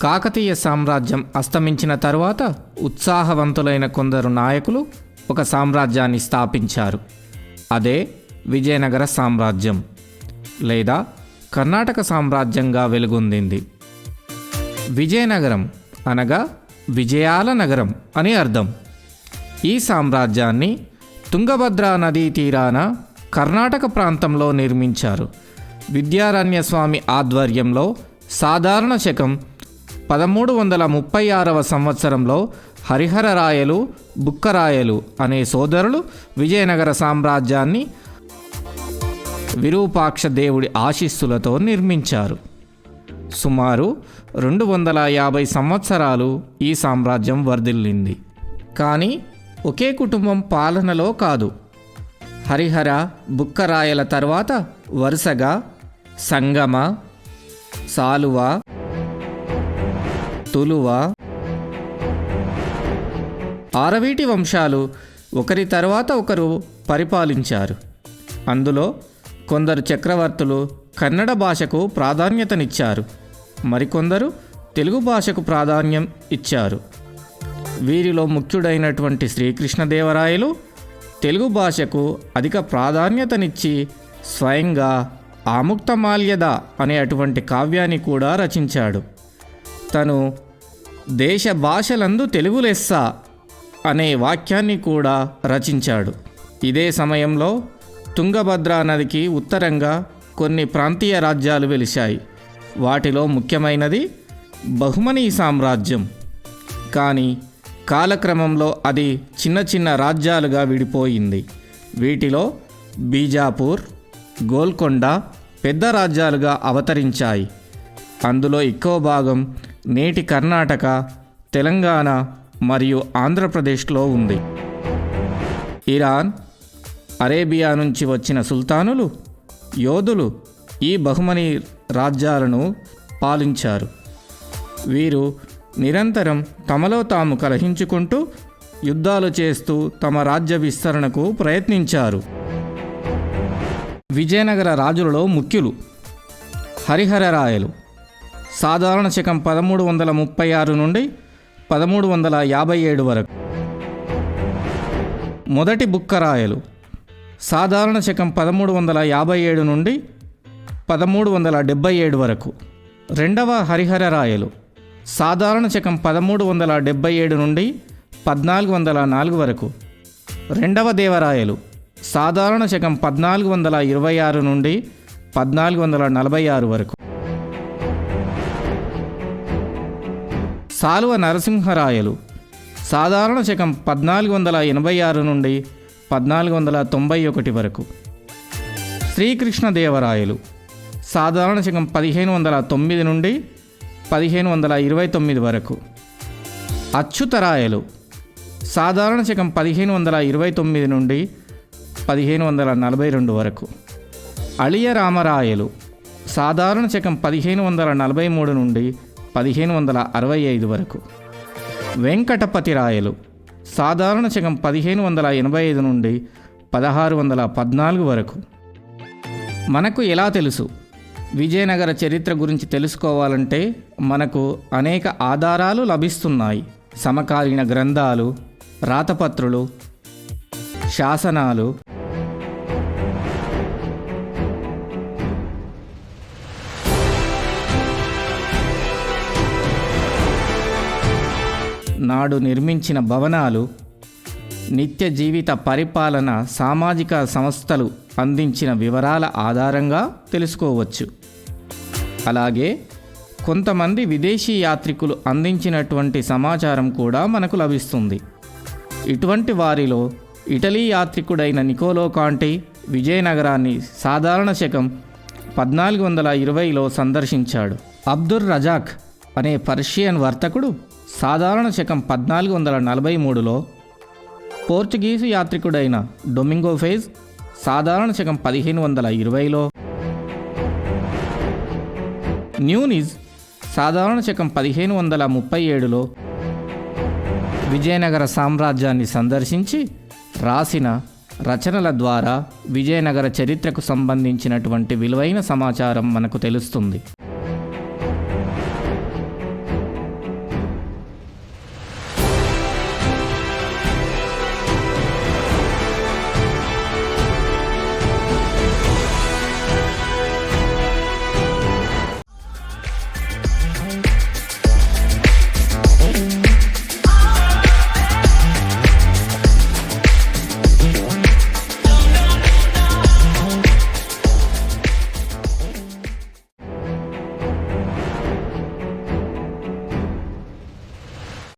కాకతీయ సామ్రాజ్యం అస్తమించిన తరువాత ఉత్సాహవంతులైన కొందరు నాయకులు ఒక సామ్రాజ్యాన్ని స్థాపించారు. అదే విజయనగర సామ్రాజ్యం లేదా కర్ణాటక సామ్రాజ్యంగా వెలుగొందింది. విజయనగరం అనగా విజయాల నగరం అని అర్థం. ఈ సామ్రాజ్యాన్ని తుంగభద్రా నదీ తీరాన కర్ణాటక ప్రాంతంలో నిర్మించారు. విద్యారణ్య స్వామి ఆధ్వర్యంలో సాధారణ శకం 1336వ సంవత్సరంలో హరిహరరాయలు, బుక్కరాయలు అనే సోదరులు విజయనగర సామ్రాజ్యాన్ని విరూపాక్ష దేవుడి ఆశీస్సులతో నిర్మించారు. సుమారు 250 సంవత్సరాలు ఈ సామ్రాజ్యం వర్ధిల్లింది. కానీ ఒకే కుటుంబం పాలనలో కాదు. హరిహర, బుక్కరాయల తర్వాత వరుసగా సంగమ, సాలువ, తులువ, ఆరవీటి వంశాలు ఒకరి తర్వాత ఒకరు పరిపాలించారు. అందులో కొందరు చక్రవర్తులు కన్నడ భాషకు ప్రాధాన్యతనిచ్చారు, మరికొందరు తెలుగు భాషకు ప్రాధాన్యం ఇచ్చారు. వీరిలో ముఖ్యుడైనటువంటి శ్రీకృష్ణదేవరాయలు తెలుగు భాషకు అధిక ప్రాధాన్యతనిచ్చి స్వయంగా ఆముక్తమాల్యద అనే అటువంటి కావ్యాన్ని కూడా రచించాడు. తను దేశ భాషలందు తెలుగు లెస్స అనే వాక్యాన్ని కూడా రచించాడు. ఇదే సమయంలో తుంగభద్రా నదికి ఉత్తరంగా కొన్ని ప్రాంతీయ రాజ్యాలు వెలిశాయి. వాటిలో ముఖ్యమైనది బహుమనీ సామ్రాజ్యం. కానీ కాలక్రమంలో అది చిన్న చిన్న రాజ్యాలుగా విడిపోయింది. వీటిలో బీజాపూర్, గోల్కొండ పెద్ద రాజ్యాలుగా అవతరించాయి. అందులో ఎక్కువ భాగం నేటి కర్ణాటక, తెలంగాణ మరియు ఆంధ్రప్రదేశ్లో ఉంది. ఇరాన్, అరేబియా నుంచి వచ్చిన సుల్తానులు, యోధులు ఈ బహుమనీ రాజ్యాలను పాలించారు. వీరు నిరంతరం తమలో తాము కలహించుకుంటూ యుద్ధాలు చేస్తూ తమ రాజ్య విస్తరణకు ప్రయత్నించారు. విజయనగర రాజులలో ముఖ్యులు హరిహరరాయలు. సాధారణ శకం 1336 నుండి 1357 వరకు. మొదటి బుక్కరాయలు సాధారణ శకం 1357 నుండి 1377 వరకు. రెండవ హరిహరరాయలు సాధారణ శకం 1377 నుండి 1404 వరకు. రెండవ దేవరాయలు సాధారణ శకం 1426 నుండి 1446 వరకు. సాలువ నరసింహరాయలు సాధారణ శకం 1486 నుండి 1491 వరకు. శ్రీకృష్ణదేవరాయలు సాధారణ శకం 1509 నుండి 1529 వరకు. అచ్యుతరాయలు సాధారణ శకం 1529 నుండి 1542 వరకు. అళియ రామరాయలు సాధారణ శకం 1543 నుండి 1565 వరకు. వెంకటపతి రాయలు సాధారణ శకం 1585 నుండి 1614 వరకు. మనకు ఎలా తెలుసు? విజయనగర చరిత్ర గురించి తెలుసుకోవాలంటే మనకు అనేక ఆధారాలు లభిస్తున్నాయి. సమకాలీన గ్రంథాలు, రాతపత్రులు, శాసనాలు, నాడు నిర్మించిన భవనాలు, నిత్య జీవిత పరిపాలన, సామాజిక సంస్థలు అందించిన వివరాల ఆధారంగా తెలుసుకోవచ్చు. అలాగే కొంతమంది విదేశీ యాత్రికులు అందించినటువంటి సమాచారం కూడా మనకు లభిస్తుంది. ఇటువంటి వారిలో ఇటలీ యాత్రికుడైన నికోలో కాంటి విజయనగరాన్ని సాధారణ శకం 1420లో సందర్శించాడు. అబ్దుర్ రజాక్ అనే పర్షియన్ వర్తకుడు సాధారణ శకం 1443లో, పోర్చుగీసు యాత్రికుడైన డొమింగో ఫేజ్ సాధారణ శకం 1520లో, న్యూనిజ్ సాధారణ శకం 1537లో విజయనగర సామ్రాజ్యాన్ని సందర్శించి రాసిన రచనల ద్వారా విజయనగర చరిత్రకు సంబంధించినటువంటి విలువైన సమాచారం మనకు తెలుస్తుంది.